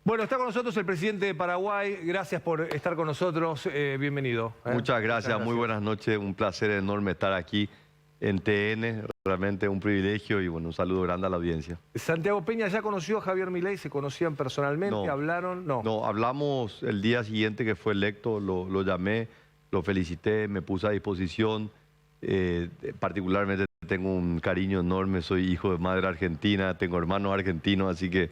Bueno, está con nosotros el presidente de Paraguay. Gracias por estar con nosotros. Bienvenido. Muchas gracias, muy buenas noches. Un placer enorme estar aquí en TN. Realmente un privilegio y bueno, un saludo grande a la audiencia. Santiago Peña ya conoció a Javier Milei, ¿se conocían personalmente? No. ¿Hablaron? No, hablamos el día siguiente que fue electo, lo llamé, lo felicité, me puse a disposición. Particularmente tengo un cariño enorme, soy hijo de madre argentina, tengo hermanos argentinos, así que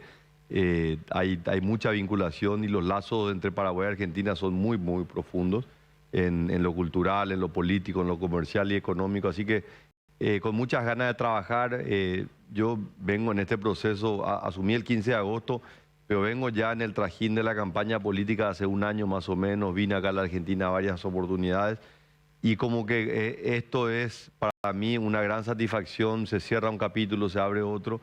hay mucha vinculación y los lazos entre Paraguay y Argentina son muy profundos en lo cultural, en lo político, en lo comercial y económico. Así que con muchas ganas de trabajar, yo vengo en este proceso, asumí el 15 de agosto, pero vengo ya en el trajín de la campaña política hace un año más o menos, vine acá a la Argentina a varias oportunidades y como que esto es para mí una gran satisfacción, se cierra un capítulo, se abre otro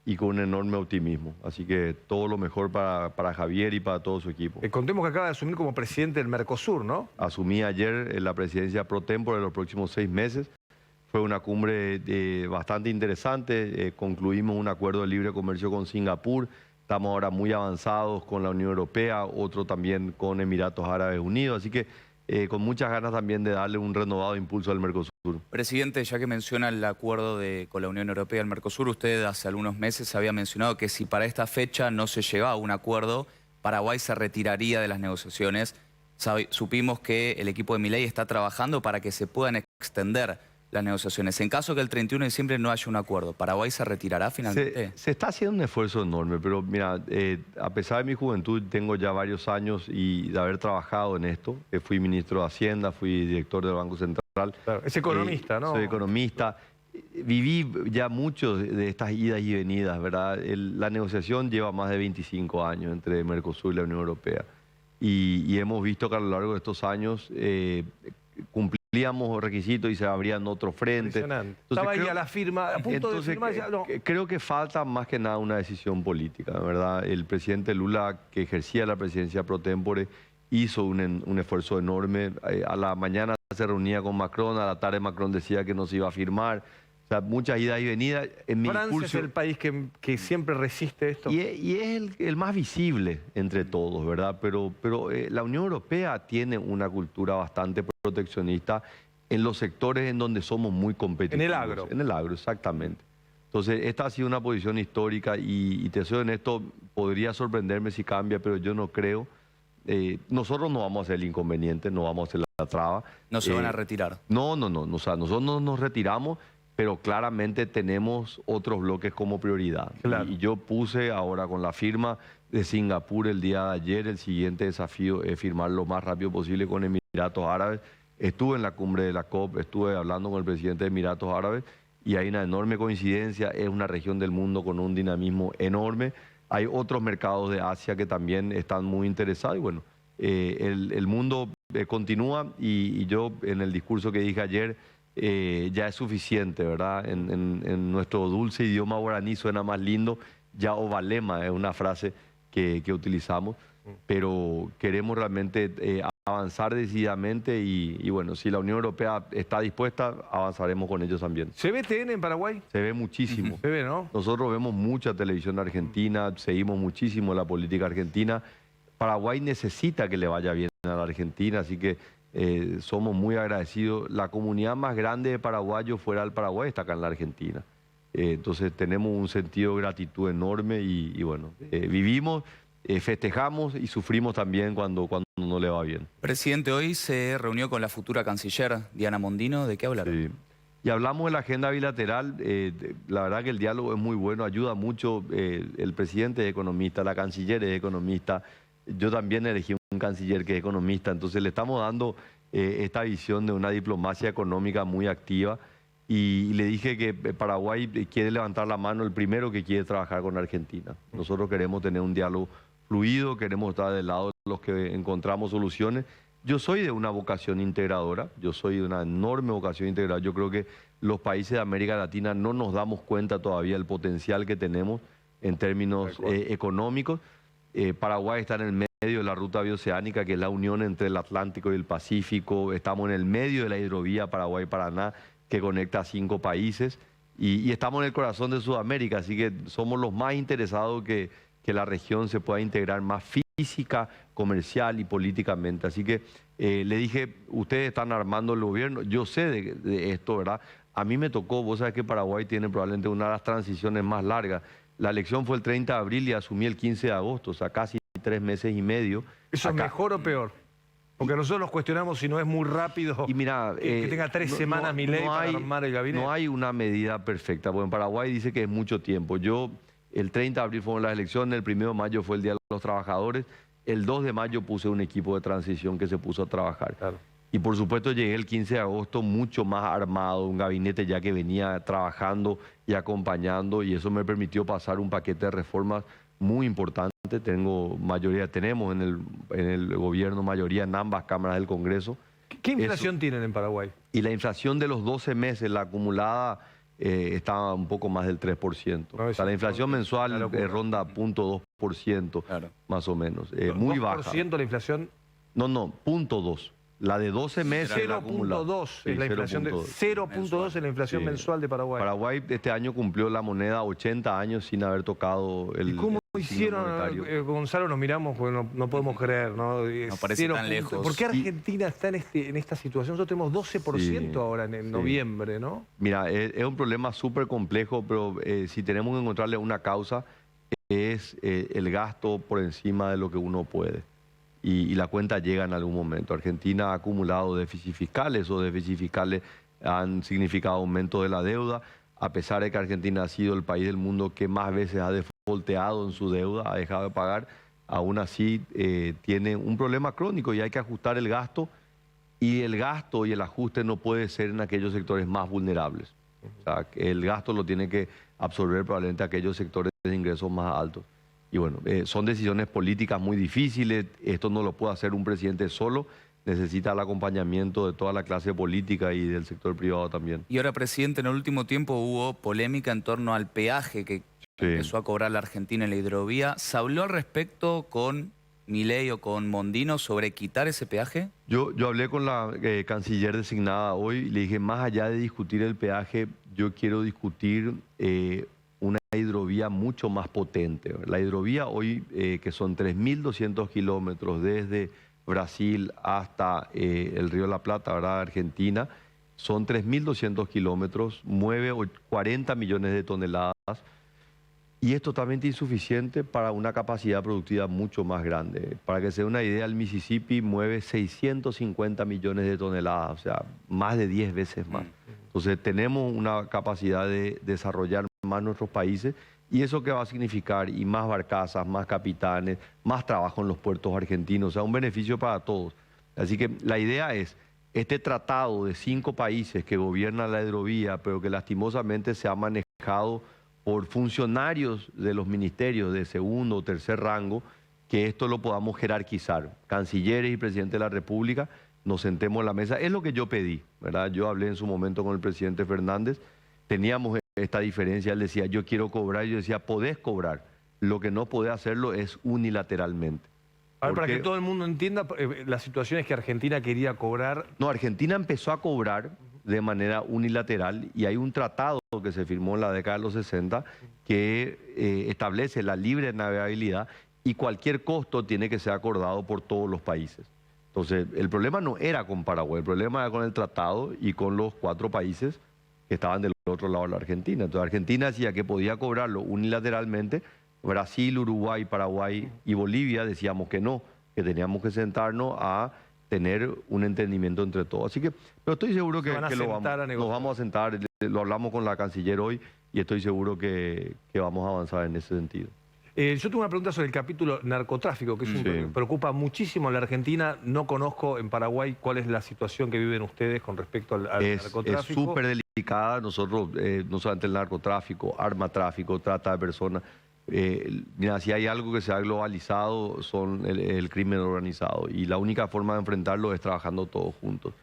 y con un enorme optimismo. Así que todo lo mejor para Javier y para todo su equipo. Contemos que acaba de asumir como presidente del Mercosur, ¿no? Asumí ayer la presidencia pro tempore de los próximos 6 meses. Fue una cumbre bastante interesante. Concluimos un acuerdo de libre comercio con Singapur. Estamos ahora muy avanzados con la Unión Europea, otro también con Emiratos Árabes Unidos. Así que con muchas ganas también de darle un renovado impulso al Mercosur. Presidente, ya que menciona el acuerdo con la Unión Europea y el Mercosur, usted hace algunos meses había mencionado que si para esta fecha no se llegaba a un acuerdo, Paraguay se retiraría de las negociaciones. Supimos que el equipo de Milei está trabajando para que se puedan extender las negociaciones. En caso que el 31 de diciembre no haya un acuerdo, ¿Paraguay se retirará finalmente? Se está haciendo un esfuerzo enorme, pero mira, a pesar de mi juventud, tengo ya varios años y de haber trabajado en esto. Fui ministro de Hacienda, fui director del Banco Central. Claro, es economista, ¿no? Soy economista. Viví ya mucho de estas idas y venidas, ¿verdad? La negociación lleva más de 25 años entre Mercosur y la Unión Europea. Y hemos visto que a lo largo de estos años cumplíamos requisitos y se abrían otros frentes. Entonces, estaba ahí a la firma, a punto de firmar. Creo que falta más que nada una decisión política, ¿verdad? El presidente Lula, que ejercía la presidencia pro tempore, hizo un esfuerzo enorme. A la mañana se reunía con Macron, a la tarde Macron decía que no se iba a firmar. O sea, muchas idas y venidas. En mi Francia discurso, es el país que siempre resiste esto. y es el más visible entre todos, ¿verdad? Pero la Unión Europea tiene una cultura bastante proteccionista en los sectores en donde somos muy competitivos. En el agro. En el agro, exactamente. Entonces, esta ha sido una posición histórica y te soy honesto, podría sorprenderme si cambia, pero yo no creo. Nosotros no vamos a hacer el inconveniente, no vamos a hacer la traba. ¿No se van a retirar? No. O sea, nosotros no nos retiramos, pero claramente tenemos otros bloques como prioridad. Claro. Y yo puse ahora con la firma de Singapur el día de ayer, el siguiente desafío es firmar lo más rápido posible con Emiratos Árabes. Estuve en la cumbre de la COP, estuve hablando con el presidente de Emiratos Árabes y hay una enorme coincidencia, es una región del mundo con un dinamismo enorme. Hay otros mercados de Asia que también están muy interesados y bueno, el mundo continúa y yo en el discurso que dije ayer ya es suficiente, ¿verdad? En nuestro dulce idioma guaraní suena más lindo, ya ovalema es una frase que utilizamos, pero queremos realmente avanzar decididamente y bueno, si la Unión Europea está dispuesta, avanzaremos con ellos también. ¿Se ve TN en Paraguay? Se ve muchísimo. Se ve, ¿no? Nosotros vemos mucha televisión argentina, seguimos muchísimo la política argentina. Paraguay necesita que le vaya bien a la Argentina, así que somos muy agradecidos. La comunidad más grande de paraguayos fuera del Paraguay está acá en la Argentina. Entonces tenemos un sentido de gratitud enorme y bueno, vivimos, festejamos y sufrimos también cuando no le va bien. Presidente, hoy se reunió con la futura canciller Diana Mondino. ¿De qué hablaron? Sí. Y hablamos de la agenda bilateral. La verdad que el diálogo es muy bueno, ayuda mucho. El presidente es economista, la canciller es economista. Yo también elegí un canciller que es economista. Entonces le estamos dando esta visión de una diplomacia económica muy activa. Y le dije que Paraguay quiere levantar la mano el primero que quiere trabajar con Argentina. Nosotros queremos tener un diálogo fluido, queremos estar del lado de los que encontramos soluciones. Yo soy de una vocación integradora, yo soy de una enorme vocación integradora. Yo creo que los países de América Latina no nos damos cuenta todavía del potencial que tenemos en términos económicos. Paraguay está en el medio de la ruta bioceánica, que es la unión entre el Atlántico y el Pacífico. Estamos en el medio de la hidrovía Paraguay-Paraná, que conecta a 5 países. Y estamos en el corazón de Sudamérica, así que somos los más interesados que que la región se pueda integrar más física, comercial y políticamente. Así que le dije, ustedes están armando el gobierno, yo sé de esto, ¿verdad? A mí me tocó, vos sabés que Paraguay tiene probablemente una de las transiciones más largas. La elección fue el 30 de abril y asumí el 15 de agosto, o sea, casi 3 meses y medio. ¿Eso es acá. mejor o peor? Porque nosotros nos cuestionamos si no es muy rápido Y mira, que tenga 3 semanas Milei para armar el gabinete. No hay una medida perfecta, porque en Paraguay dice que es mucho tiempo. El 30 de abril fueron las elecciones, el 1 de mayo fue el Día de los Trabajadores, el 2 de mayo puse un equipo de transición que se puso a trabajar. Claro. Y por supuesto llegué el 15 de agosto mucho más armado, un gabinete ya que venía trabajando y acompañando, y eso me permitió pasar un paquete de reformas muy importante. Tenemos en el gobierno mayoría en ambas cámaras del Congreso. ¿Qué inflación tienen en Paraguay? Y la inflación de los 12 meses, la acumulada, está un poco más del 3%. No, o sea, la inflación mensual ronda 0.2%, Claro. más o menos. Muy baja. ¿2% la inflación? No, 0.2. La de 12 meses. 0.2 es la inflación. 0.2 es la inflación mensual de Paraguay. Paraguay este año cumplió la moneda 80 años sin haber tocado el. ¿Y cómo el signo hicieron, monetario. Gonzalo? Nos miramos porque no podemos creer, ¿no? No parece tan lejos. ¿Por qué Argentina está en esta situación? Nosotros tenemos 12% Sí, ahora en noviembre, ¿no? Mira, es un problema súper complejo, pero si tenemos que encontrarle una causa, es el gasto por encima de lo que uno puede. Y la cuenta llega en algún momento. Argentina ha acumulado déficits fiscales, esos déficits fiscales han significado aumento de la deuda, a pesar de que Argentina ha sido el país del mundo que más veces ha defaulteado en su deuda, ha dejado de pagar, aún así tiene un problema crónico y hay que ajustar el gasto, y el gasto y el ajuste no puede ser en aquellos sectores más vulnerables. O sea, el gasto lo tiene que absorber probablemente aquellos sectores de ingresos más altos. Y bueno, son decisiones políticas muy difíciles, esto no lo puede hacer un presidente solo, necesita el acompañamiento de toda la clase política y del sector privado también. Y ahora, presidente, en el último tiempo hubo polémica en torno al peaje que empezó a cobrar la Argentina en la hidrovía. ¿Se habló al respecto con Milei o con Mondino sobre quitar ese peaje? Yo hablé con la canciller designada hoy y le dije, más allá de discutir el peaje, yo quiero discutir una hidrovía mucho más potente. La hidrovía hoy, que son 3.200 kilómetros desde Brasil hasta el Río de la Plata, ¿verdad? Argentina, son 3.200 kilómetros, mueve 40 millones de toneladas y es totalmente insuficiente para una capacidad productiva mucho más grande. Para que se dé una idea, el Mississippi mueve 650 millones de toneladas, o sea, más de 10 veces más. Entonces tenemos una capacidad de desarrollar más nuestros países, y eso que va a significar, y más barcazas, más capitanes, más trabajo en los puertos argentinos, o sea, un beneficio para todos. Así que la idea es, este tratado de 5 países que gobiernan la hidrovía, pero que lastimosamente se ha manejado por funcionarios de los ministerios de segundo o tercer rango, que esto lo podamos jerarquizar. Cancilleres y presidente de la República, nos sentemos en la mesa. Es lo que yo pedí, ¿verdad? Yo hablé en su momento con el presidente Fernández, teníamos esta diferencia, él decía, yo quiero cobrar, y yo decía, podés cobrar, lo que no podés hacerlo es unilateralmente. A ver, para que todo el mundo entienda, la situación es que Argentina quería cobrar... No, Argentina empezó a cobrar de manera unilateral, y hay un tratado que se firmó en la década de los 60 que establece la libre navegabilidad, y cualquier costo tiene que ser acordado por todos los países. Entonces, el problema no era con Paraguay, el problema era con el tratado y con los 4 países que estaban del otro lado de la Argentina. Entonces, Argentina decía que podía cobrarlo unilateralmente, Brasil, Uruguay, Paraguay y Bolivia decíamos que no, que teníamos que sentarnos a tener un entendimiento entre todos. Así que, pero estoy seguro que nos vamos a sentar, lo hablamos con la canciller hoy, y estoy seguro que vamos a avanzar en ese sentido. Yo tengo una pregunta sobre el capítulo narcotráfico, que preocupa muchísimo a la Argentina. No conozco en Paraguay cuál es la situación que viven ustedes con respecto al narcotráfico. Es súper delicada. Nosotros, no solamente el narcotráfico, armatráfico, trata de personas. Mira, si hay algo que se ha globalizado son el crimen organizado, y la única forma de enfrentarlo es trabajando todos juntos.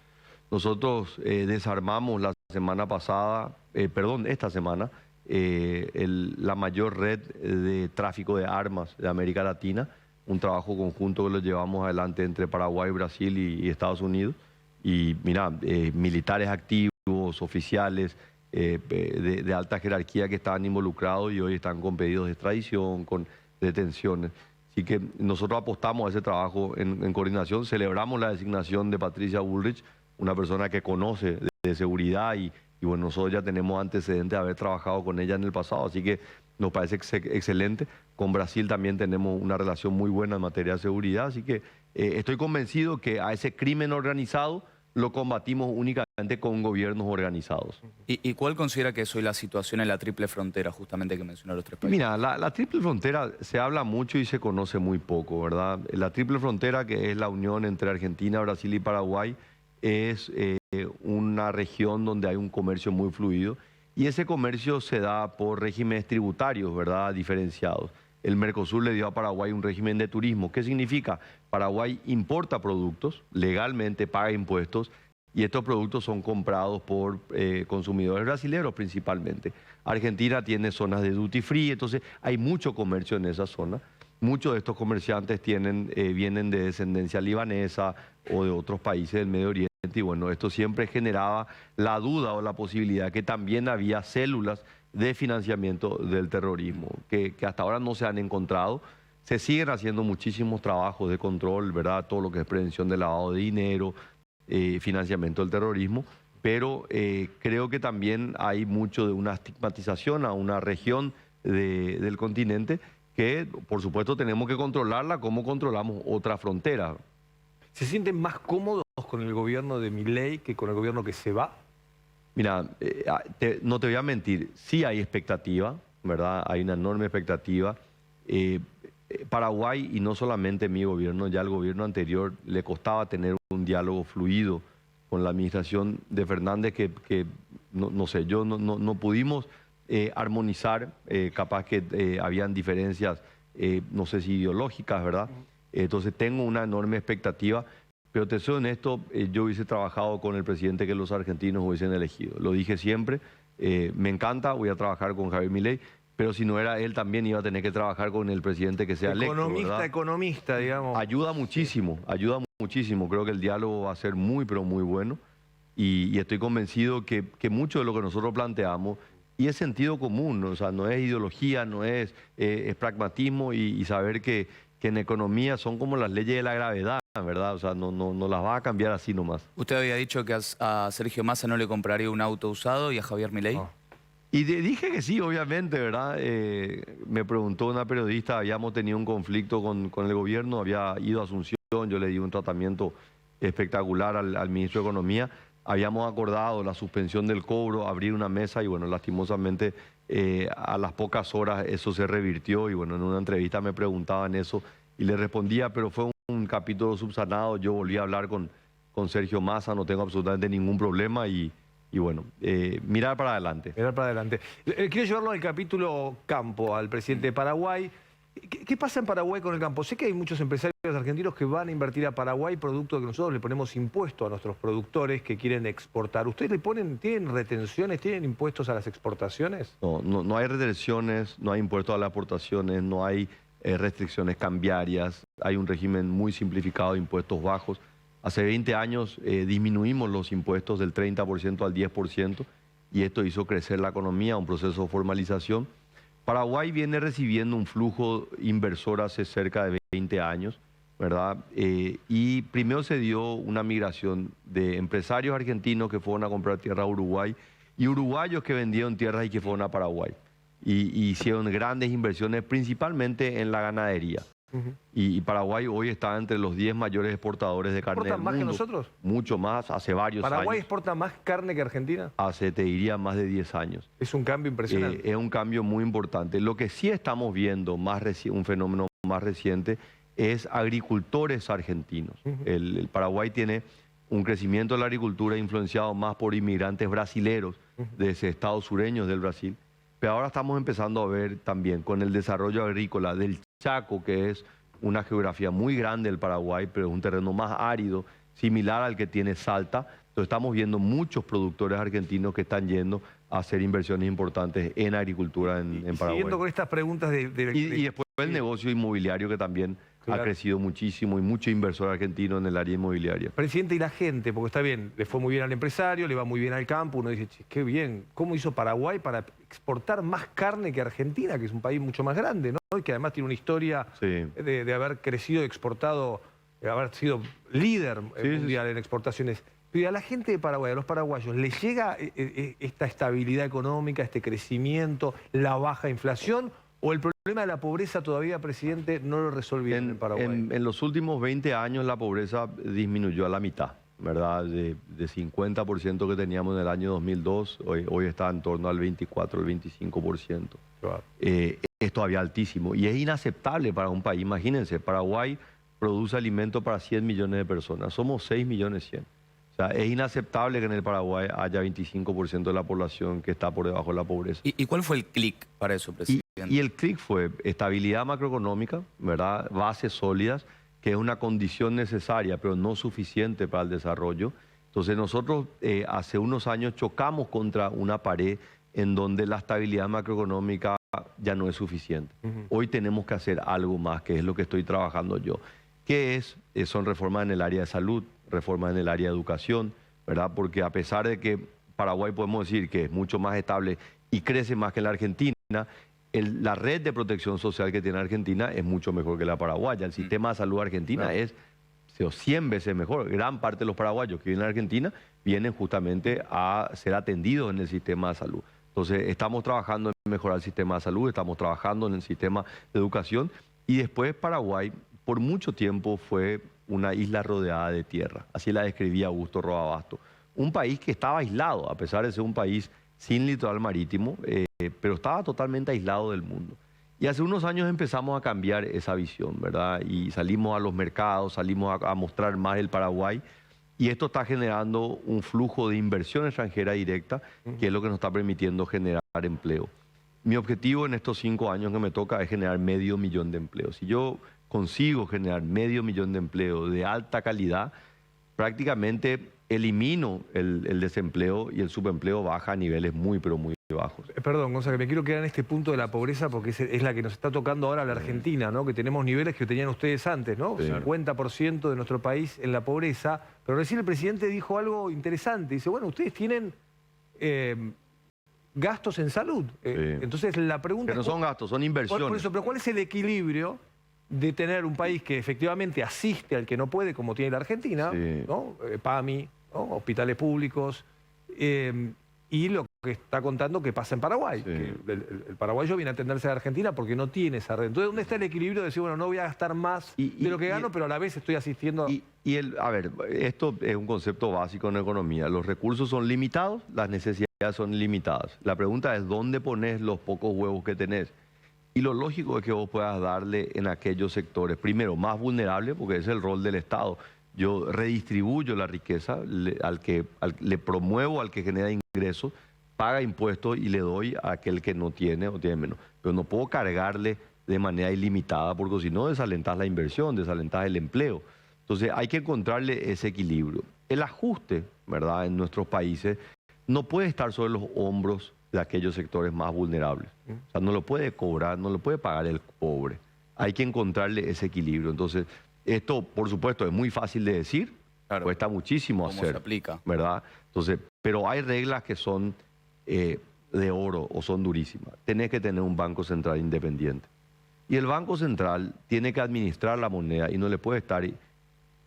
Nosotros desarmamos la semana pasada, esta semana, la mayor red de tráfico de armas de América Latina, un trabajo conjunto que lo llevamos adelante entre Paraguay, Brasil y Estados Unidos. Y mira, militares activos, oficiales de alta jerarquía que estaban involucrados y hoy están con pedidos de extradición, con de tensiones. Así que nosotros apostamos a ese trabajo en coordinación. Celebramos la designación de Patricia Bullrich, una persona que conoce de seguridad y bueno, nosotros ya tenemos antecedentes de haber trabajado con ella en el pasado, así que nos parece excelente. Con Brasil también tenemos una relación muy buena en materia de seguridad, así que estoy convencido que a ese crimen organizado lo combatimos únicamente con gobiernos organizados. ¿Y cuál considera que es hoy la situación en la triple frontera, justamente que mencionó los tres países? Mira, la triple frontera se habla mucho y se conoce muy poco, ¿verdad? La triple frontera, que es la unión entre Argentina, Brasil y Paraguay, es una región donde hay un comercio muy fluido y ese comercio se da por regímenes tributarios, ¿verdad?, diferenciados. El Mercosur le dio a Paraguay un régimen de turismo. ¿Qué significa? Paraguay importa productos, legalmente paga impuestos y estos productos son comprados por consumidores brasileños principalmente. Argentina tiene zonas de duty free, entonces hay mucho comercio en esa zona. Muchos de estos comerciantes vienen de descendencia libanesa o de otros países del Medio Oriente y bueno, esto siempre generaba la duda o la posibilidad que también había células de financiamiento del terrorismo, que hasta ahora no se han encontrado. Se siguen haciendo muchísimos trabajos de control, ¿verdad? Todo lo que es prevención de lavado de dinero, financiamiento del terrorismo, pero creo que también hay mucho de una estigmatización a una región del continente que, por supuesto, tenemos que controlarla como controlamos otra frontera. ¿Se sienten más cómodos con el gobierno de Milei que con el gobierno que se va? Mira, no te voy a mentir, sí hay expectativa, ¿verdad? Hay una enorme expectativa. Paraguay, y no solamente mi gobierno, ya el gobierno anterior le costaba tener un diálogo fluido con la administración de Fernández que no sé, no pudimos armonizar, capaz que habían diferencias, no sé si ideológicas, ¿verdad? Entonces tengo una enorme expectativa, pero te soy honesto, yo hubiese trabajado con el presidente que los argentinos hubiesen elegido. Lo dije siempre, me encanta, voy a trabajar con Javier Milei, pero si no era él también iba a tener que trabajar con el presidente que sea electo, ¿verdad? Economista, digamos. Ayuda muchísimo, creo que el diálogo va a ser muy, pero muy bueno y estoy convencido que mucho de lo que nosotros planteamos y es sentido común, ¿no? O sea, no es ideología, no es pragmatismo y saber que en economía son como las leyes de la gravedad, ¿verdad? O sea, no las va a cambiar así nomás. Usted había dicho que a Sergio Massa no le compraría un auto usado y a Javier Milei. No. Y dije que sí, obviamente, ¿verdad? Me preguntó una periodista, habíamos tenido un conflicto con el gobierno, había ido a Asunción, yo le di un tratamiento espectacular al ministro de Economía. Habíamos acordado la suspensión del cobro, abrir una mesa y bueno, lastimosamente a las pocas horas eso se revirtió y bueno, en una entrevista me preguntaban eso y le respondía, pero fue un capítulo subsanado, yo volví a hablar con Sergio Massa, no tengo absolutamente ningún problema y bueno, mirar para adelante. Mirar para adelante. Quiero llevarlo al capítulo campo, al presidente de Paraguay. ¿Qué pasa en Paraguay con el campo? Sé que hay muchos empresarios argentinos que van a invertir a Paraguay producto de que nosotros le ponemos impuesto a nuestros productores que quieren exportar. ¿Ustedes tienen retenciones, tienen impuestos a las exportaciones? No hay retenciones, no hay impuestos a las exportaciones, no hay restricciones cambiarias, hay un régimen muy simplificado de impuestos bajos. Hace 20 años disminuimos los impuestos del 30% al 10% y esto hizo crecer la economía, un proceso de formalización. Paraguay viene recibiendo un flujo inversor hace cerca de 20 años, ¿verdad? Y primero se dio una migración de empresarios argentinos que fueron a comprar tierra a Uruguay y uruguayos que vendieron tierras y que fueron a Paraguay. Y hicieron grandes inversiones principalmente en la ganadería. Y Paraguay hoy está entre los 10 mayores exportadores de carne del mundo. ¿Exportan más que nosotros? Mucho más, hace varios años. ¿Paraguay exporta más carne que Argentina? Hace, te diría, más de 10 años. Es un cambio impresionante. Es un cambio muy importante. Lo que sí estamos viendo, un fenómeno más reciente, es agricultores argentinos. El Paraguay tiene un crecimiento de la agricultura influenciado más por inmigrantes brasileros de ese estado sureños del Brasil. Pero ahora estamos empezando a ver también con el desarrollo agrícola del Chaco, que es una geografía muy grande del Paraguay, pero es un terreno más árido, similar al que tiene Salta. Entonces estamos viendo muchos productores argentinos que están yendo a hacer inversiones importantes en agricultura en Paraguay. Siguiendo con estas preguntas y después el negocio inmobiliario que también ha crecido muchísimo y mucho inversor argentino en el área inmobiliaria. Presidente, y la gente, porque está bien, le fue muy bien al empresario, le va muy bien al campo, uno dice, che, qué bien, ¿cómo hizo Paraguay para exportar más carne que Argentina, que es un país mucho más grande, ¿no? Y que además tiene una historia de haber crecido y exportado, de haber sido líder mundial en exportaciones. Pero a la gente de Paraguay, a los paraguayos, ¿les llega esta estabilidad económica, este crecimiento, la baja inflación? ¿O el problema de la pobreza todavía, presidente, no lo resolvieron en Paraguay? En los últimos 20 años la pobreza disminuyó a la mitad, ¿verdad? De 50% que teníamos en el año 2002, hoy está en torno al 24, al 25%. Claro. Es todavía altísimo y es inaceptable para un país. Imagínense, Paraguay produce alimento para 100 millones de personas, somos 6 millones 100. O sea, es inaceptable que en el Paraguay haya 25% de la población que está por debajo de la pobreza. ¿Y cuál fue el clic para eso, presidente? Y el clic fue estabilidad macroeconómica, ¿verdad? Bases sólidas, que es una condición necesaria, pero no suficiente para el desarrollo. Entonces nosotros hace unos años chocamos contra una pared en donde la estabilidad macroeconómica ya no es suficiente. Hoy tenemos que hacer algo más, que es lo que estoy trabajando yo. ¿Qué es? Son reformas en el área de salud, reformas en el área de educación, ¿verdad? Porque a pesar de que Paraguay podemos decir que es mucho más estable y crece más que la Argentina, la red de protección social que tiene Argentina es mucho mejor que la paraguaya. El sistema de salud argentina es 100 veces mejor. Gran parte de los paraguayos que viven en Argentina vienen justamente a ser atendidos en el sistema de salud. Entonces, estamos trabajando en mejorar el sistema de salud, estamos trabajando en el sistema de educación y después Paraguay por mucho tiempo fue una isla rodeada de tierra. Así la describía Augusto Roa Basto. Un país que estaba aislado, a pesar de ser un país sin litoral marítimo, pero estaba totalmente aislado del mundo. Y hace unos años empezamos a cambiar esa visión, ¿verdad? Y salimos a los mercados, salimos a mostrar más el Paraguay. Y esto está generando un flujo de inversión extranjera directa, que es lo que nos está permitiendo generar empleo. Mi objetivo en estos 5 años que me toca es generar 500.000 de empleos. Si yo consigo generar 500.000 de empleos de alta calidad, prácticamente elimino el desempleo y el subempleo baja a niveles muy, pero muy bajos. Perdón, Gonzalo, que me quiero quedar en este punto de la pobreza porque es la que nos está tocando ahora a la Argentina, ¿no? Que tenemos niveles que tenían ustedes antes, ¿no? Sí. 50% de nuestro país en la pobreza. Pero recién el presidente dijo algo interesante. Dice, bueno, ustedes tienen gastos en salud. Entonces la pregunta Que no son gastos, son inversiones. Por eso, pero ¿cuál es el equilibrio de tener un país que efectivamente asiste al que no puede, como tiene la Argentina, ¿no? PAMI, ¿no? Hospitales públicos, y lo que está contando que pasa en Paraguay? Que el paraguayo viene a atenderse a la Argentina porque no tiene esa red. Entonces, ¿dónde está el equilibrio de decir, bueno, no voy a gastar más de lo que gano, pero a la vez estoy asistiendo? A ver, esto es un concepto básico en economía. Los recursos son limitados, las necesidades son limitadas. La pregunta es, ¿dónde pones los pocos huevos que tenés? Y lo lógico es que vos puedas darle en aquellos sectores, primero, más vulnerables, porque ese es el rol del Estado. Yo redistribuyo la riqueza, le promuevo al que genera ingresos, paga impuestos y le doy a aquel que no tiene o tiene menos. Pero no puedo cargarle de manera ilimitada, porque si no desalentas la inversión, desalentas el empleo. Entonces hay que encontrarle ese equilibrio. El ajuste, ¿verdad?, en nuestros países no puede estar sobre los hombros de aquellos sectores más vulnerables. O sea, no lo puede cobrar, no lo puede pagar el pobre. Hay que encontrarle ese equilibrio. Entonces, esto, por supuesto, es muy fácil de decir, cuesta muchísimo hacer. ¿Cómo se aplica? ¿Verdad? Entonces, pero hay reglas que son de oro o son durísimas. Tenés que tener un Banco Central independiente. Y el Banco Central tiene que administrar la moneda y no le puede estar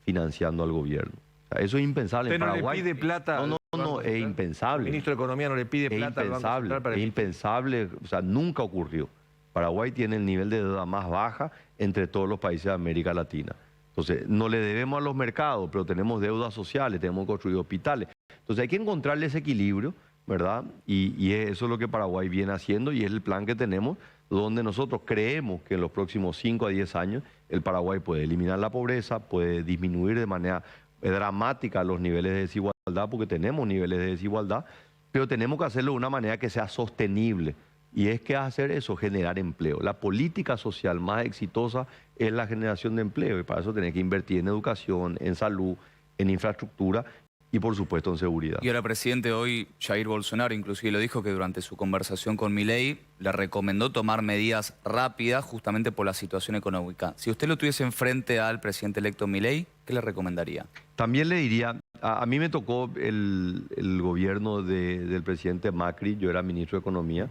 financiando al gobierno. O sea, eso es impensable en Paraguay. ¿No le pide plata? No, es impensable. El ministro de Economía no le pide plata al Banco Central para Es impensable, o sea, nunca ocurrió. Paraguay tiene el nivel de deuda más baja entre todos los países de América Latina. Entonces, no le debemos a los mercados, pero tenemos deudas sociales, tenemos construido hospitales. Entonces, hay que encontrarle ese equilibrio, ¿verdad? Y eso es lo que Paraguay viene haciendo y es el plan que tenemos, donde nosotros creemos que en los próximos 5 a 10 años el Paraguay puede eliminar la pobreza, puede disminuir de manera dramática los niveles de desigualdad, porque tenemos niveles de desigualdad, pero tenemos que hacerlo de una manera que sea sostenible. Y es que hacer eso, generar empleo. La política social más exitosa es la generación de empleo y para eso tenés que invertir en educación, en salud, en infraestructura y por supuesto en seguridad. Y ahora, presidente, hoy Jair Bolsonaro inclusive lo dijo que durante su conversación con Milei le recomendó tomar medidas rápidas justamente por la situación económica. Si usted lo tuviese enfrente al presidente electo Milei, ¿qué le recomendaría? También le diría, a mí me tocó el gobierno del presidente Macri, yo era ministro de Economía,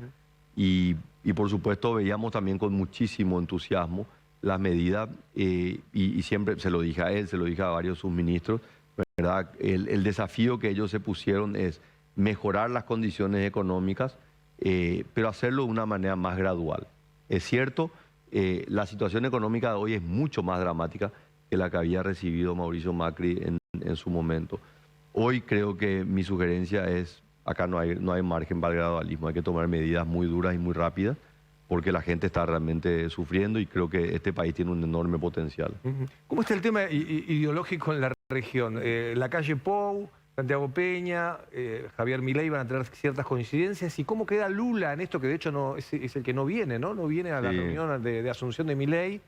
y y por supuesto veíamos también con muchísimo entusiasmo las medidas y siempre se lo dije a él, se lo dije a varios de sus ministros, ¿verdad? El desafío que ellos se pusieron es mejorar las condiciones económicas, pero hacerlo de una manera más gradual. Es cierto, la situación económica de hoy es mucho más dramática que la que había recibido Mauricio Macri en su momento. Hoy creo que mi sugerencia es, acá no hay margen para el gradualismo, hay que tomar medidas muy duras y muy rápidas, porque la gente está realmente sufriendo y creo que este país tiene un enorme potencial. ¿Cómo está el tema ideológico en la región? La calle Pou, Santiago Peña, Javier Milei van a tener ciertas coincidencias. ¿Y cómo queda Lula en esto, que de hecho no, es el que no viene, ¿no? No viene a la reunión de asunción de Milei.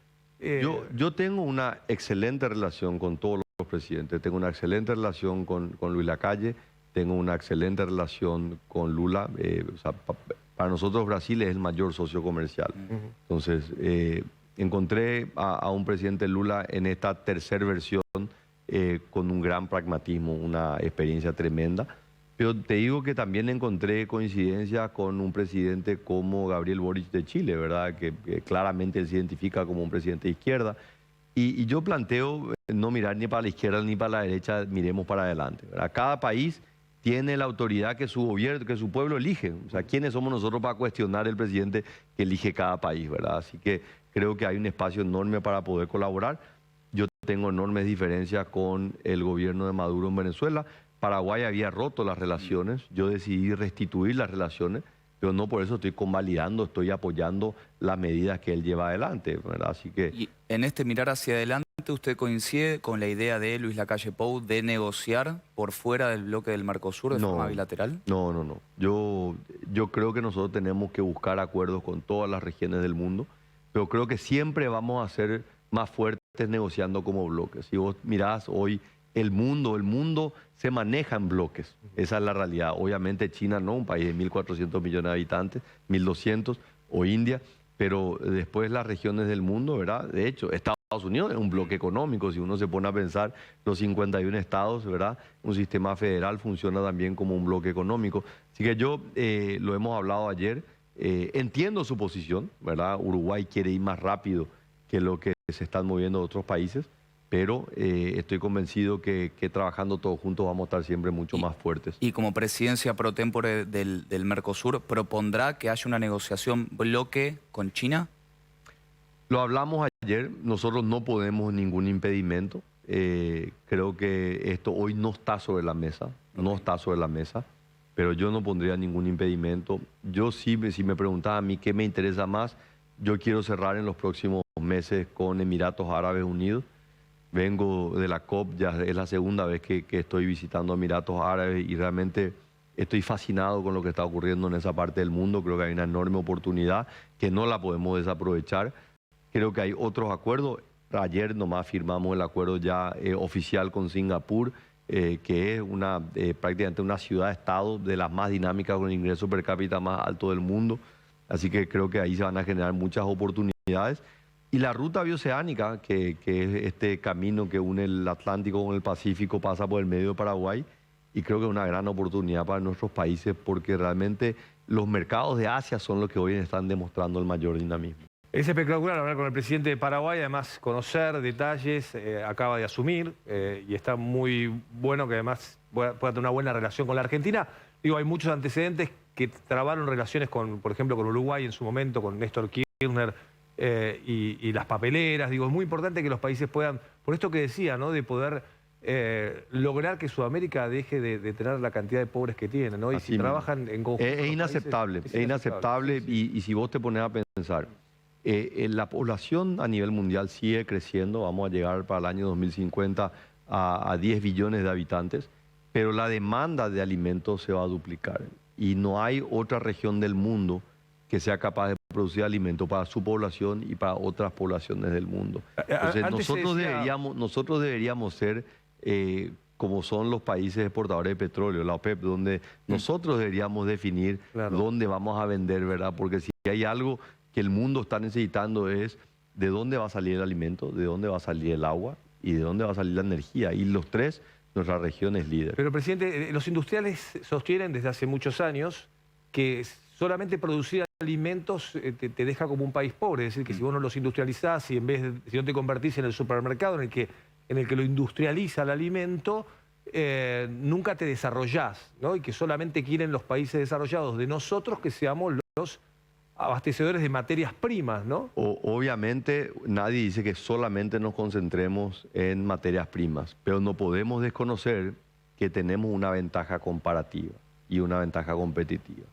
Yo tengo una excelente relación con todos los presidentes. Tengo una excelente relación con Luis Lacalle, tengo una excelente relación con Lula. O sea, para nosotros Brasil es el mayor socio comercial. Entonces, encontré a un presidente Lula en esta tercera versión con un gran pragmatismo, una experiencia tremenda. Pero te digo que también encontré coincidencia con un presidente como Gabriel Boric de Chile, ¿verdad? Que claramente él se identifica como un presidente de izquierda. Y yo planteo no mirar ni para la izquierda ni para la derecha, miremos para adelante, ¿verdad? Cada país tiene la autoridad que su gobierno, que su pueblo elige. O sea, ¿quiénes somos nosotros para cuestionar el presidente que elige cada país, ¿verdad? Así que creo que hay un espacio enorme para poder colaborar. Yo tengo enormes diferencias con el gobierno de Maduro en Venezuela. Paraguay había roto las relaciones, yo decidí restituir las relaciones, pero no por eso estoy convalidando, estoy apoyando las medidas que él lleva adelante, ¿verdad? Así que... Y en este mirar hacia adelante, ¿usted coincide con la idea de Luis Lacalle Pou de negociar por fuera del bloque del Mercosur de forma bilateral? No. Yo creo que nosotros tenemos que buscar acuerdos con todas las regiones del mundo, pero creo que siempre vamos a ser más fuertes negociando como bloques. Si vos mirás hoy el mundo se maneja en bloques. Esa es la realidad. Obviamente China no, un país de 1.400 millones de habitantes, 1.200, o India, pero después las regiones del mundo, ¿verdad? De hecho, Estados Unidos es un bloque económico. Si uno se pone a pensar, los 51 estados, ¿verdad? Un sistema federal funciona también como un bloque económico. Así que yo, lo hemos hablado ayer, entiendo su posición, ¿verdad? Uruguay quiere ir más rápido que lo que se están moviendo otros países, pero estoy convencido que trabajando todos juntos vamos a estar siempre mucho más fuertes. Y como presidencia pro tempore del Mercosur, ¿propondrá que haya una negociación bloque con China? Lo hablamos ayer, nosotros no podemos ningún impedimento. Creo que esto hoy no está sobre la mesa, no está sobre la mesa, pero yo no pondría ningún impedimento. Yo sí, si me preguntaba a mí qué me interesa más, yo quiero cerrar en los próximos meses con Emiratos Árabes Unidos. Vengo de la COP, ya es la segunda vez que estoy visitando Emiratos Árabes y realmente estoy fascinado con lo que está ocurriendo en esa parte del mundo. Creo que hay una enorme oportunidad que no la podemos desaprovechar. Creo que hay otros acuerdos. Ayer nomás firmamos el acuerdo ya oficial con Singapur, que es prácticamente una ciudad-estado de las más dinámicas con el ingreso per cápita más alto del mundo. Así que creo que ahí se van a generar muchas oportunidades. Y la ruta bioceánica, que es este camino que une el Atlántico con el Pacífico, pasa por el medio de Paraguay y creo que es una gran oportunidad para nuestros países porque realmente los mercados de Asia son los que hoy están demostrando el mayor dinamismo. Es espectacular hablar con el presidente de Paraguay, además conocer detalles, acaba de asumir y está muy bueno que además pueda tener una buena relación con la Argentina. Digo, hay muchos antecedentes que trabaron relaciones con, por ejemplo, con Uruguay en su momento, con Néstor Kirchner, y las papeleras. Digo, es muy importante que los países puedan, por esto que decía, ¿no? De poder lograr que Sudamérica deje de tener la cantidad de pobres que tiene, ¿no? Y si trabajan en conjunto. Es inaceptable, es inaceptable. Sí. Y si vos te pones a pensar, la población a nivel mundial sigue creciendo, vamos a llegar para el año 2050 a 10 billones de habitantes, pero la demanda de alimentos se va a duplicar y no hay otra región del mundo que sea capaz de producir alimentos para su población y para otras poblaciones del mundo. Entonces, nosotros deberíamos ser como son los países exportadores de petróleo, la OPEP, donde nosotros deberíamos definir dónde vamos a vender, ¿verdad? Porque si hay algo que el mundo está necesitando es de dónde va a salir el alimento, de dónde va a salir el agua y de dónde va a salir la energía. Y los tres, nuestra región es líder. Pero, presidente, los industriales sostienen desde hace muchos años que solamente producir alimentos te deja como un país pobre. Es decir, que si vos no los industrializás y si no te convertís en el supermercado en el que lo industrializa el alimento, nunca te desarrollás, ¿no? Y que solamente quieren los países desarrollados de nosotros que seamos los abastecedores de materias primas, ¿no? Obviamente nadie dice que solamente nos concentremos en materias primas, pero no podemos desconocer que tenemos una ventaja comparativa y una ventaja competitiva.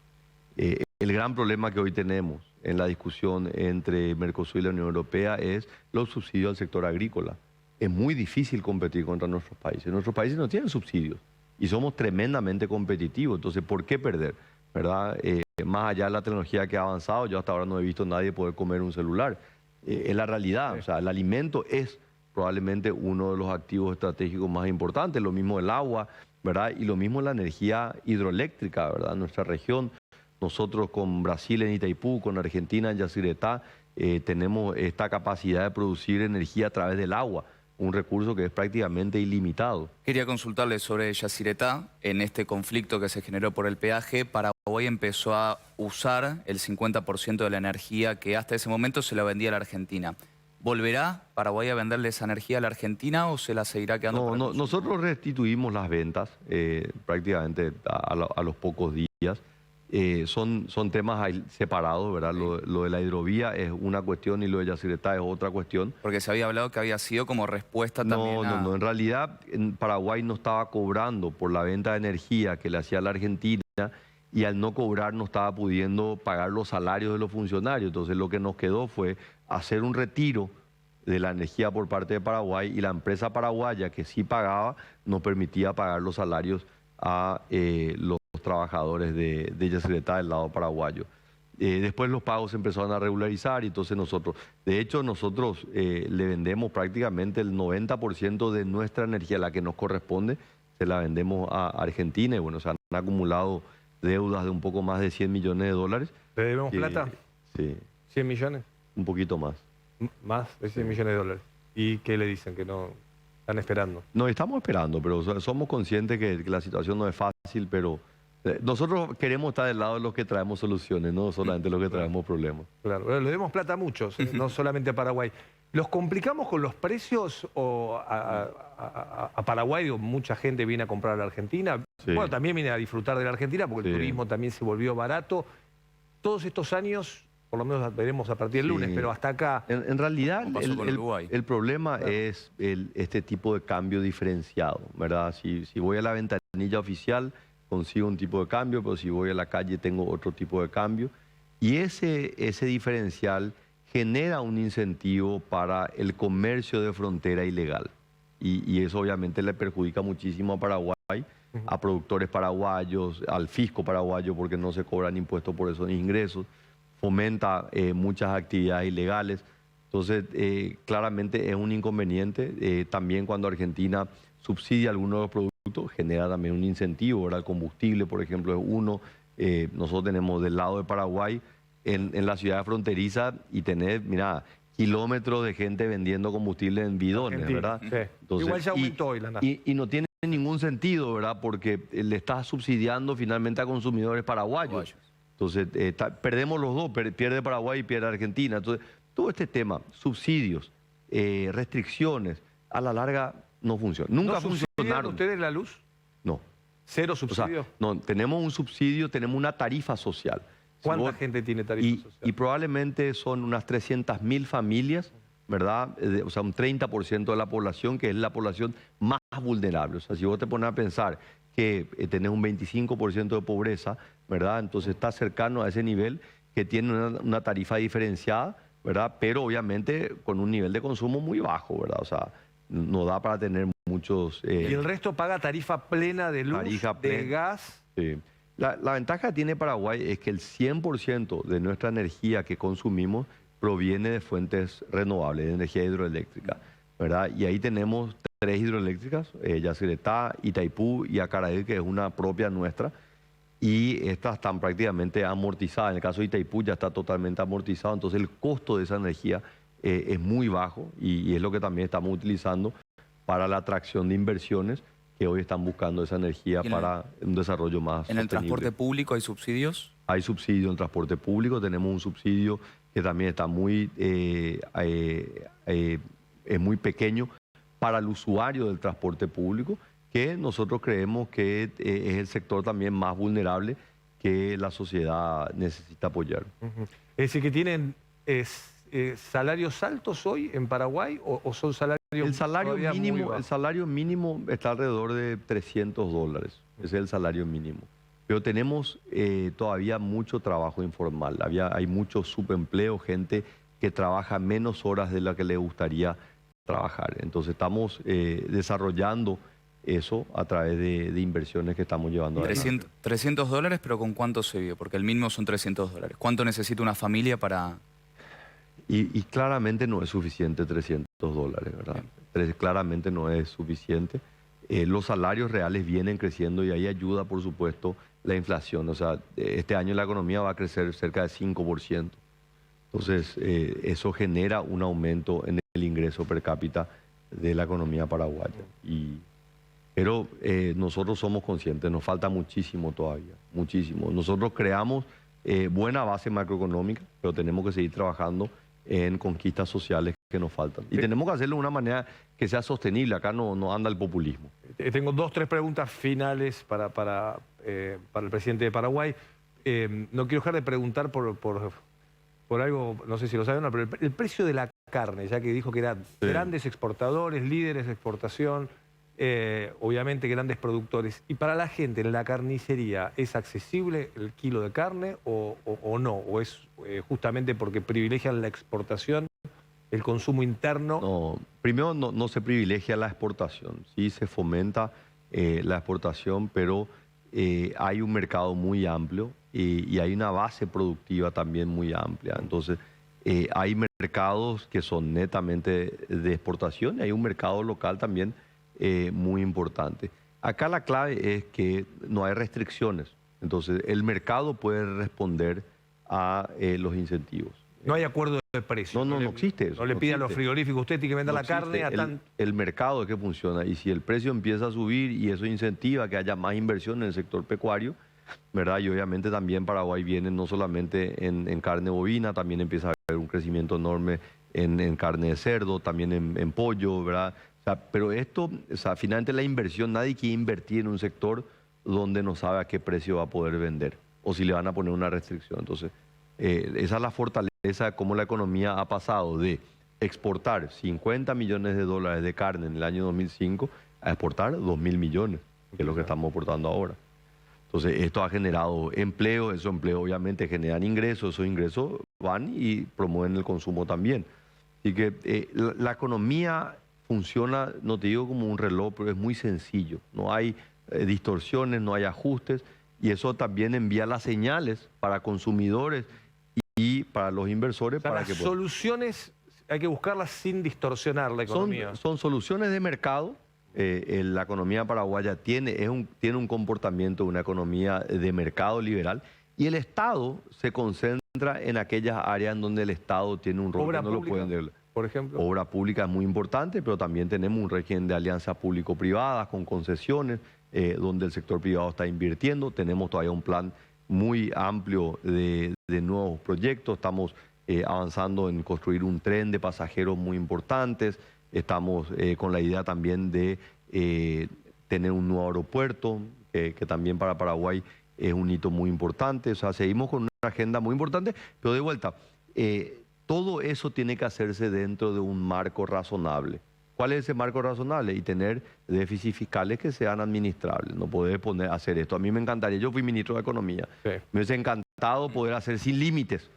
El gran problema que hoy tenemos en la discusión entre Mercosur y la Unión Europea es los subsidios al sector agrícola. Es muy difícil competir contra nuestros países. Nuestros países no tienen subsidios y somos tremendamente competitivos. Entonces, ¿por qué perder? ¿Verdad? Más allá de la tecnología que ha avanzado, yo hasta ahora no he visto a nadie poder comer un celular. Es la realidad. Sí. O sea, el alimento es probablemente uno de los activos estratégicos más importantes. Lo mismo el agua, ¿verdad? Y lo mismo la energía hidroeléctrica, ¿verdad? Nuestra región, nosotros con Brasil en Itaipú, con Argentina en Yacyretá, tenemos esta capacidad de producir energía a través del agua, un recurso que es prácticamente ilimitado. Quería consultarle sobre Yacyretá. En este conflicto que se generó por el peaje, Paraguay empezó a usar el 50% de la energía que hasta ese momento se la vendía a la Argentina. ¿Volverá Paraguay a venderle esa energía a la Argentina o se la seguirá quedando para el consumo? Nosotros restituimos las ventas prácticamente a los pocos días. Son temas separados, ¿verdad? Sí. Lo de la hidrovía es una cuestión y lo de Yacyretá es otra cuestión. Porque se había hablado que había sido como respuesta también a... No. En realidad, Paraguay no estaba cobrando por la venta de energía que le hacía a la Argentina y al no cobrar no estaba pudiendo pagar los salarios de los funcionarios. Entonces lo que nos quedó fue hacer un retiro de la energía por parte de Paraguay y la empresa paraguaya que sí pagaba nos permitía pagar los salarios a los trabajadores de Yacyretá del lado paraguayo. Después los pagos se empezaron a regularizar y entonces nosotros le vendemos prácticamente el 90% de nuestra energía, la que nos corresponde, se la vendemos a Argentina y bueno, se han acumulado deudas de un poco más de 100 millones de dólares. ¿Le debemos plata? Sí, ¿100 millones? un poquito más. Más de 100 millones de dólares. ¿Y qué le dicen? Que no están esperando. No, estamos esperando, pero somos conscientes que la situación no es fácil, pero nosotros queremos estar del lado de los que traemos soluciones, no solamente los que traemos problemas. Claro, le debemos plata a muchos, no solamente a Paraguay. ¿Los complicamos con los precios o a Paraguay? Digo, mucha gente viene a comprar a la Argentina. Sí. Bueno, también viene a disfrutar de la Argentina porque el Sí. turismo también se volvió barato. Todos estos años, por lo menos veremos a partir del lunes, Sí. pero hasta acá... En realidad, Como pasó con Uruguay. el problema Claro. es este tipo de cambio diferenciado, ¿verdad? Si voy a la ventanilla oficial, consigo un tipo de cambio, pero si voy a la calle tengo otro tipo de cambio. Y ese diferencial genera un incentivo para el comercio de frontera ilegal. Y eso obviamente le perjudica muchísimo a Paraguay, a productores paraguayos, al fisco paraguayo, porque no se cobran impuestos por esos ingresos, fomenta muchas actividades ilegales. Entonces, claramente es un inconveniente. También cuando Argentina subsidia algunos de los productos, genera también un incentivo, ¿verdad? El combustible, por ejemplo, es uno. Nosotros tenemos del lado de Paraguay, en la ciudad fronteriza, y tener, mira, kilómetros de gente vendiendo combustible en bidones, Argentina, ¿verdad? sí. Entonces, Igual ya aumentó hoy la nafta. y no tiene ningún sentido, ¿verdad? Porque le estás subsidiando finalmente a consumidores paraguayos. Entonces, perdemos los dos, pierde Paraguay y pierde Argentina. Entonces, todo este tema, subsidios, restricciones, a la larga no funciona. Nunca ¿No subsidian funcionaron. ustedes la luz? No. ¿Cero O sea, subsidio? no, tenemos un subsidio, tenemos una tarifa social. Si ¿Cuánta vos- gente tiene tarifa social? y probablemente son unas 300.000 familias, ¿verdad? O sea, un 30% de la población, que es la población más vulnerable. O sea, si vos te pones a pensar que tenés un 25% de pobreza, ¿verdad? Entonces estás cercano a ese nivel que tiene una tarifa diferenciada, ¿verdad? Pero obviamente con un nivel de consumo muy bajo, ¿verdad? O sea, no da para tener muchos... ¿Y el resto paga tarifa plena de luz, Tarifa de plena. gas? Sí. La ventaja que tiene Paraguay es que el 100% de nuestra energía que consumimos proviene de fuentes renovables, de energía hidroeléctrica, ¿verdad? Y ahí tenemos 3 hidroeléctricas, Yacyretá, Itaipú y Acaraí, que es una propia nuestra, y estas están prácticamente amortizadas. En el caso de Itaipú ya está totalmente amortizado, entonces el costo de esa energía es muy bajo y es lo que también estamos utilizando para la atracción de inversiones que hoy están buscando esa energía ¿Y en para un desarrollo más ¿En el sostenible. transporte público hay subsidios? Hay subsidio en transporte público, tenemos un subsidio que también está es muy pequeño para el usuario del transporte público, que nosotros creemos que es el sector también más vulnerable que la sociedad necesita apoyar. Es decir, que tienen salarios altos hoy en Paraguay o son salarios El salario todavía muy mínimo, bajos? el salario mínimo está alrededor de $300. Ese es el salario mínimo. Pero tenemos todavía mucho trabajo informal. Hay mucho subempleo, gente que trabaja menos horas de la que le gustaría trabajar. Entonces estamos desarrollando eso a través de inversiones que estamos llevando adelante. $300, pero ¿con cuánto se vive? Porque el mínimo son $300. ¿Cuánto necesita una familia para...? Y claramente no es suficiente $300, ¿verdad? Claramente no es suficiente. Los salarios reales vienen creciendo y ahí ayuda, por supuesto, la inflación. O sea, este año la economía va a crecer cerca de 5%. Entonces, eso genera un aumento en el ingreso per cápita de la economía paraguaya. Pero nosotros somos conscientes, nos falta muchísimo todavía, muchísimo. Nosotros creamos buena base macroeconómica, pero tenemos que seguir trabajando en conquistas sociales que nos faltan. Y tenemos que hacerlo de una manera que sea sostenible. Acá no anda el populismo. Tengo 2 o 3 preguntas finales para el presidente de Paraguay. No quiero dejar de preguntar por algo, no sé si lo saben, no, pero el precio de la carne, ya que dijo que eran grandes exportadores, líderes de exportación, obviamente grandes productores. Y para la gente en la carnicería, ¿es accesible el kilo de carne o no? ¿O es justamente porque privilegian la exportación, el consumo interno? No, primero no se privilegia la exportación, sí se fomenta la exportación, pero hay un mercado muy amplio y hay una base productiva también muy amplia. Entonces, hay mercados que son netamente de exportación y hay un mercado local también muy importante. Acá la clave es que no hay restricciones. Entonces, el mercado puede responder a los incentivos. No hay acuerdo de precio. No existe eso. No le pidan a los frigoríficos, usted tiene que vender la carne a el mercado es que funciona. Y si el precio empieza a subir y eso incentiva que haya más inversión en el sector pecuario, ¿verdad? Y obviamente también Paraguay viene no solamente en carne bovina, también empieza a haber un crecimiento enorme en carne de cerdo, también en pollo, ¿verdad? O sea, pero esto, o sea, finalmente la inversión, nadie quiere invertir en un sector donde no sabe a qué precio va a poder vender o si le van a poner una restricción. Entonces, esa es la fortaleza de cómo la economía ha pasado de exportar $50 millones de carne en el año 2005 a exportar 2.000 millones, que es lo que estamos exportando ahora. Entonces, esto ha generado empleo, esos empleos obviamente generan ingresos, esos ingresos van y promueven el consumo también. Así que la economía funciona, no te digo como un reloj, pero es muy sencillo. No hay distorsiones, no hay ajustes y eso también envía las señales para consumidores y para los inversores. O sea, para las soluciones hay que buscarlas sin distorsionar la economía. Son soluciones de mercado. La economía paraguaya tiene un comportamiento de una economía de mercado liberal y el Estado se concentra en aquellas áreas en donde el Estado tiene un rol Obra que no pública, lo pueden... por ejemplo. Obra pública es muy importante, pero también tenemos un régimen de alianzas público-privadas con concesiones, donde el sector privado está invirtiendo. Tenemos todavía un plan muy amplio de nuevos proyectos. Estamos avanzando en construir un tren de pasajeros muy importantes. Estamos con la idea también de tener un nuevo aeropuerto, que también para Paraguay es un hito muy importante. O sea, seguimos con una agenda muy importante, pero de vuelta, todo eso tiene que hacerse dentro de un marco razonable. ¿Cuál es ese marco razonable? Y tener déficits fiscales que sean administrables. No poder hacer esto. A mí me encantaría, yo fui ministro de Economía, me hubiese encantado poder hacer sin límites,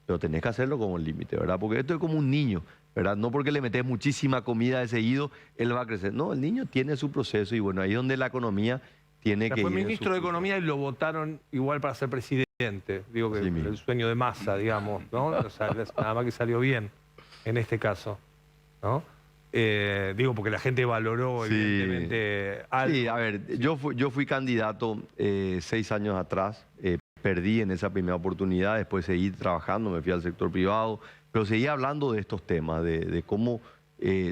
pero tenés que hacerlo con un límite, ¿verdad? Porque esto es como un niño, ¿verdad? No porque le metes muchísima comida de seguido, él va a crecer. No, el niño tiene su proceso y bueno, ahí es donde la economía tiene que ir. Fue ministro de Economía y lo votaron igual para ser presidente. Digo que el sueño de Massa, digamos, ¿no? O sea, nada más que salió bien en este caso, ¿no? Digo, porque la gente valoró evidentemente algo. Sí, a ver, yo fui candidato 6 años atrás, perdí en esa primera oportunidad, después seguí trabajando, me fui al sector privado, pero seguí hablando de estos temas, de cómo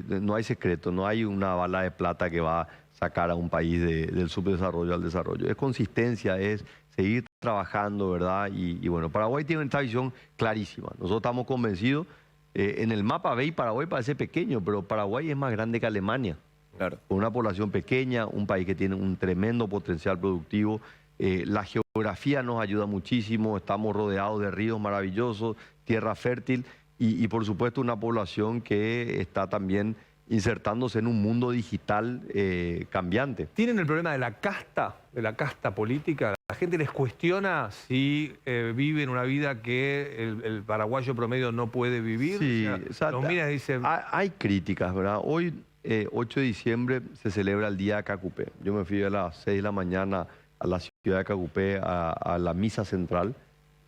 no hay secreto, no hay una bala de plata que va a sacar a un país del subdesarrollo al desarrollo. Es consistencia, es seguir trabajando, ¿verdad? Y bueno, Paraguay tiene esta visión clarísima. Nosotros estamos convencidos. En el mapa veis, Paraguay parece pequeño, pero Paraguay es más grande que Alemania. Claro. Con una población pequeña, un país que tiene un tremendo potencial productivo. La geografía nos ayuda muchísimo, estamos rodeados de ríos maravillosos, tierra fértil y por supuesto una población que está también insertándose en un mundo digital cambiante. ¿Tienen el problema de la casta política? La gente les cuestiona si viven una vida que el paraguayo promedio no puede vivir. Sí, O sea, los miran y dicen... Hay críticas, ¿verdad? Hoy, 8 de diciembre, se celebra el Día de Cacupé. Yo me fui a las 6 de la mañana a la ciudad de Cacupé a la misa central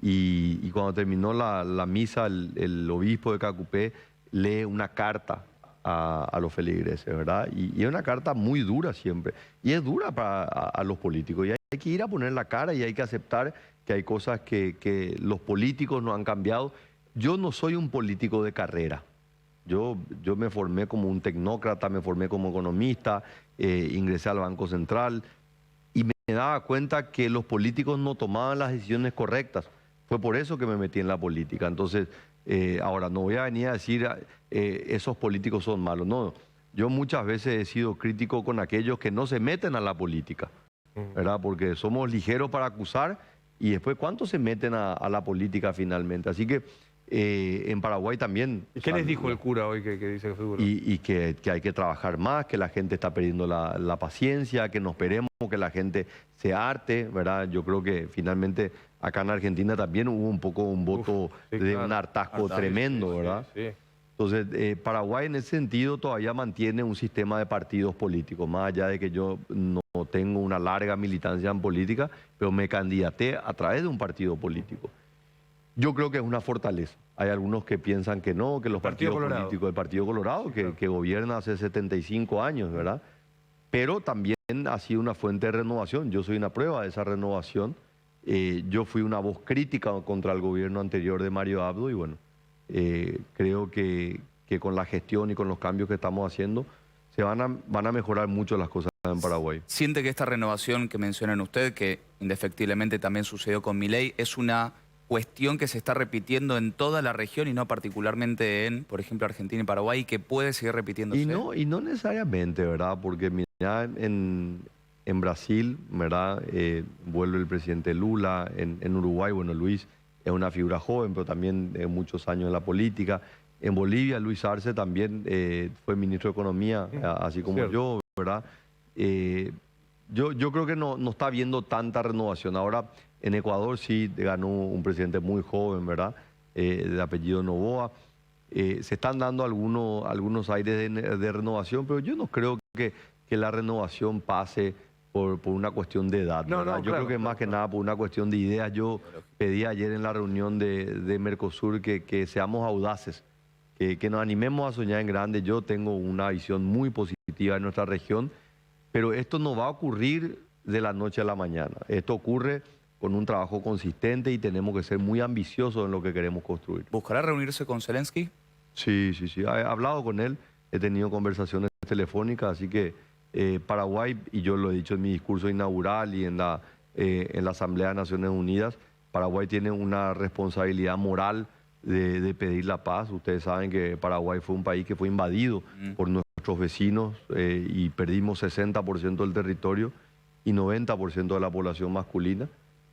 y cuando terminó la misa, el obispo de Cacupé lee una carta a los feligreses, ¿verdad? Y es una carta muy dura siempre. Y es dura a los políticos. Y hay que ir a poner la cara y hay que aceptar que hay cosas que los políticos no han cambiado. Yo no soy un político de carrera. Yo me formé como un tecnócrata, me formé como economista, ingresé al Banco Central y me daba cuenta que los políticos no tomaban las decisiones correctas. Fue por eso que me metí en la política. Entonces, ahora no voy a venir a decir esos políticos son malos. No, yo muchas veces he sido crítico con aquellos que no se meten a la política, ¿verdad? Porque somos ligeros para acusar y después ¿cuántos se meten a la política finalmente? Así que en Paraguay también... ¿Qué les dijo el cura hoy que dice que fue duro? Y que hay que trabajar más, que la gente está perdiendo la paciencia, que no esperemos que la gente se harte, ¿verdad? Yo creo que finalmente acá en Argentina también hubo un poco un voto sí, de claro. un hartazgo tremendo, ¿verdad? Sí. Entonces, Paraguay en ese sentido todavía mantiene un sistema de partidos políticos, más allá de que yo no tengo una larga militancia en política, pero me candidaté a través de un partido político. Yo creo que es una fortaleza. Hay algunos que piensan que no, que los partidos políticos del Partido Colorado, que gobierna hace 75 años, ¿verdad? Pero también ha sido una fuente de renovación. Yo soy una prueba de esa renovación. Yo fui una voz crítica contra el gobierno anterior de Mario Abdo y bueno, creo que con la gestión y con los cambios que estamos haciendo van a mejorar mucho las cosas en Paraguay. ¿Siente que esta renovación que mencionan usted, que indefectiblemente también sucedió con Milei, es una cuestión que se está repitiendo en toda la región y no particularmente en, por ejemplo, Argentina y Paraguay, y que puede seguir repitiéndose? Y no necesariamente, ¿verdad? Porque mira, en Brasil, ¿verdad? Vuelve el presidente Lula, en Uruguay, bueno, Luis es una figura joven, pero también muchos años en la política. En Bolivia, Luis Arce también fue ministro de Economía, así como yo, ¿verdad? Yo creo que no está habiendo tanta renovación. Ahora, en Ecuador sí ganó un presidente muy joven, ¿verdad? De apellido Noboa. Se están dando algunos aires de renovación, pero yo no creo que la renovación pase por una cuestión de edad. No, ¿verdad? Yo creo que más que nada por una cuestión de ideas. Yo pedí ayer en la reunión de Mercosur que seamos audaces, que nos animemos a soñar en grande. Yo tengo una visión muy positiva de nuestra región, pero esto no va a ocurrir de la noche a la mañana. Esto ocurre con un trabajo consistente y tenemos que ser muy ambiciosos en lo que queremos construir. ¿Buscará reunirse con Zelensky? Sí. He hablado con él, he tenido conversaciones telefónicas, así que Paraguay, y yo lo he dicho en mi discurso inaugural y en la Asamblea de Naciones Unidas, Paraguay tiene una responsabilidad moral de pedir la paz. Ustedes saben que Paraguay fue un país que fue invadido por nuestros vecinos y perdimos 60% del territorio y 90% de la población masculina.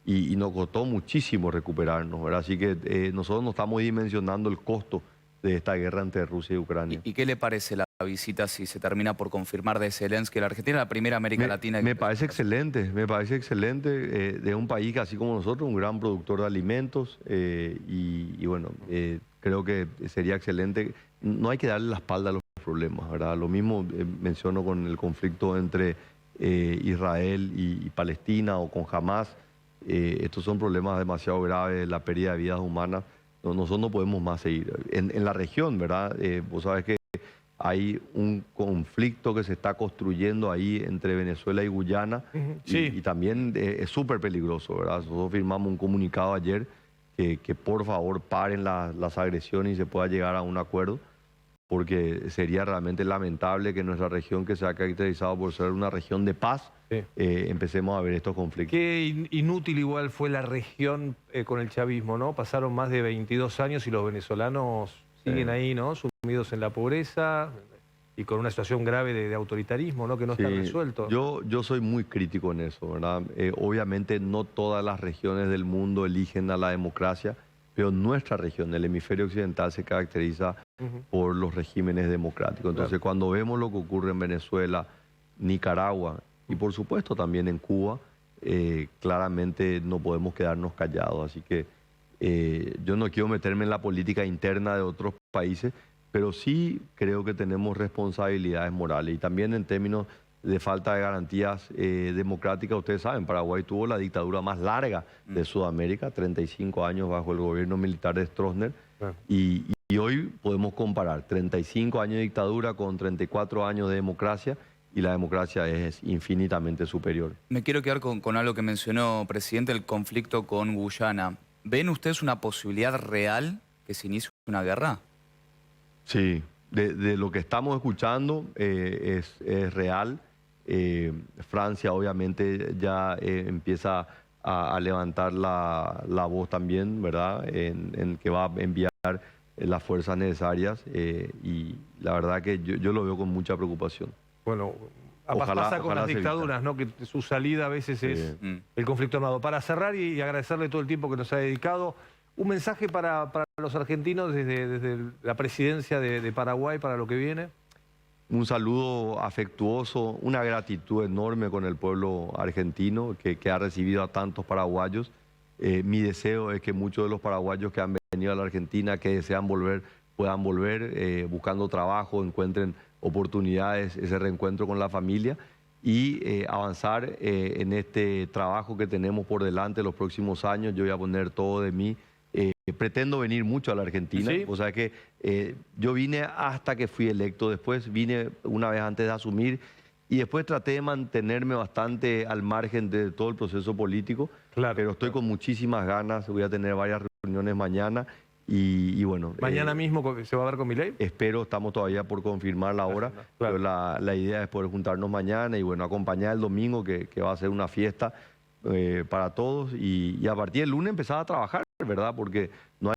Y nos costó muchísimo recuperarnos, ¿verdad? Así que nosotros no estamos dimensionando el costo de esta guerra entre Rusia y Ucrania. ¿Y qué le parece la visita, si se termina por confirmar, de Zelensky? La Argentina es la primera América Latina. Me parece excelente, de un país que, así como nosotros, un gran productor de alimentos y bueno, creo que sería excelente. No hay que darle la espalda a los problemas, ¿verdad? Lo mismo menciono con el conflicto entre Israel y Palestina o con Hamas. Estos son problemas demasiado graves, la pérdida de vidas humanas. Nosotros no podemos más seguir. En la región, ¿verdad? Vos sabés que hay un conflicto que se está construyendo ahí entre Venezuela y Guyana y también es súper peligroso, ¿verdad? Nosotros firmamos un comunicado ayer que por favor paren las agresiones y se pueda llegar a un acuerdo. porque sería realmente lamentable que nuestra región, que se ha caracterizado por ser una región de paz, Sí. empecemos a ver estos conflictos. Qué inútil igual fue la región con el chavismo, ¿no? Pasaron más de 22 años y los venezolanos siguen ahí, ¿no? Sumidos en la pobreza y con una situación grave de autoritarismo, ¿no? Que no está Sí, resuelto. yo soy muy crítico en eso, ¿verdad? Obviamente no todas las regiones del mundo eligen a la democracia, pero nuestra región, el hemisferio occidental, se caracteriza Ujú. por los regímenes democráticos. Entonces, Claro. cuando vemos lo que ocurre en Venezuela, Nicaragua y por supuesto también en Cuba, claramente no podemos quedarnos callados. Así que yo no quiero meterme en la política interna de otros países, pero sí creo que tenemos responsabilidades morales y también en términos de falta de garantías democráticas. Ustedes saben, Paraguay tuvo la dictadura más larga de Sudamérica, 35 años bajo el gobierno militar de Stroessner, Claro. y hoy podemos comparar 35 años de dictadura con 34 años de democracia, y la democracia es infinitamente superior. Me quiero quedar con algo que mencionó, presidente, el conflicto con Guyana. ¿Ven ustedes una posibilidad real que se inicie una guerra? Sí, de lo que estamos escuchando es real. Francia obviamente ya empieza a levantar la voz también, ¿verdad? En que va a enviar las fuerzas necesarias, y la verdad que yo lo veo con mucha preocupación. Bueno, Ojalá- pasa con ojalá las se evita. dictaduras, ¿no? Que su salida a veces es Mm. el conflicto armado. Para cerrar y agradecerle todo el tiempo que nos ha dedicado, un mensaje para los argentinos desde la presidencia de Paraguay para lo que viene. Un saludo afectuoso, una gratitud enorme con el pueblo argentino que ha recibido a tantos paraguayos. Mi deseo es que muchos de los paraguayos que han venido a la Argentina, que desean volver, puedan volver buscando trabajo, encuentren oportunidades, ese reencuentro con la familia y avanzar en este trabajo que tenemos por delante los próximos años. Yo voy a poner todo de mí. Pretendo venir mucho a la Argentina. ¿Sí? O sea que yo vine hasta que fui electo, después vine una vez antes de asumir y después traté de mantenerme bastante al margen de todo el proceso político. Claro. Pero estoy con muchísimas ganas, voy a tener varias reuniones mañana y bueno. Mañana mismo se va a ver con Milei. Espero, estamos todavía por confirmar la hora, Claro. pero la idea es poder juntarnos mañana y bueno, acompañar el domingo que va a ser una fiesta para todos y a partir del lunes empezar a trabajar, ¿verdad? Porque no hay